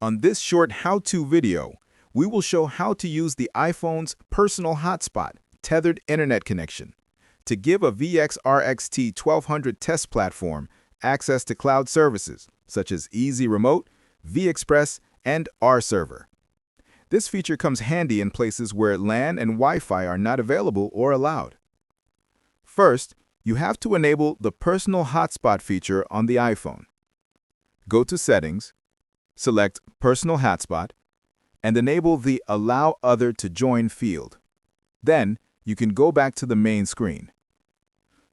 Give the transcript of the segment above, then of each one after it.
On this short how-to video, we will show how to use the iPhone's Personal Hotspot tethered internet connection to give a VeEX RXT-1200 test platform access to cloud services such as Easy Remote, VExpress, and RServer. This feature comes handy in places where LAN and Wi-Fi are not available or allowed. First, you have to enable the Personal Hotspot feature on the iPhone. Go to Settings, select Personal Hotspot, and enable the Allow Other to Join field. Then, you can go back to the main screen.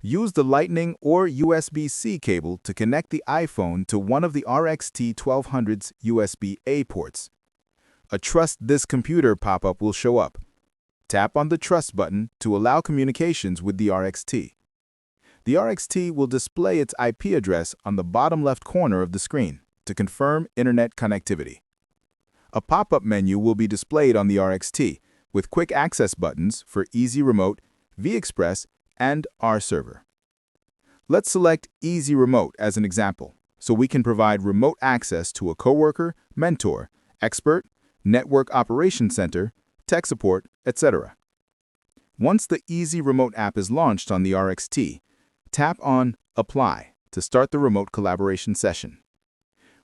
Use the Lightning or USB-C cable to connect the iPhone to one of the RXT-1200's USB-A ports. A Trust This Computer pop-up will show up. Tap on the Trust button to allow communications with the RXT. The RXT will display its IP address on the bottom left corner of the screen to confirm internet connectivity. A pop-up menu will be displayed on the RXT with quick access buttons for Easy Remote, VExpress, and RServer. Let's select Easy Remote as an example, so we can provide remote access to a coworker, mentor, expert, network operations center, tech support, etc. Once the Easy Remote app is launched on the RXT, tap on Apply to start the remote collaboration session.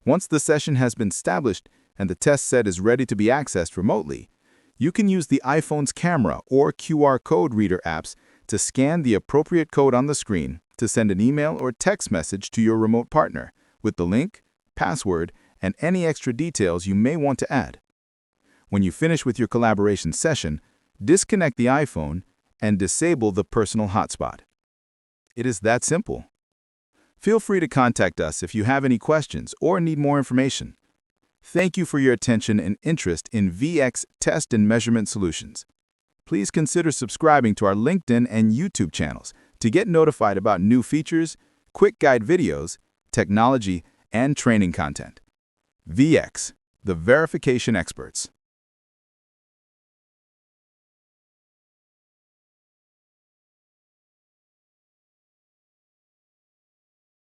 Once the session has been established and the test set is ready to be accessed remotely, you can use the iPhone's camera or QR code reader apps to scan the appropriate code on the screen to send an email or text message to your remote partner with the link, password, and any extra details you may want to add. When you finish with your collaboration session, disconnect the iPhone and disable the Personal Hotspot. It is that simple. Feel free to contact us if you have any questions or need more information. Thank you for your attention and interest in VeEX test and measurement solutions. Please consider subscribing to our LinkedIn and YouTube channels to get notified about new features, quick guide videos, technology, and training content. VeEX, the verification experts.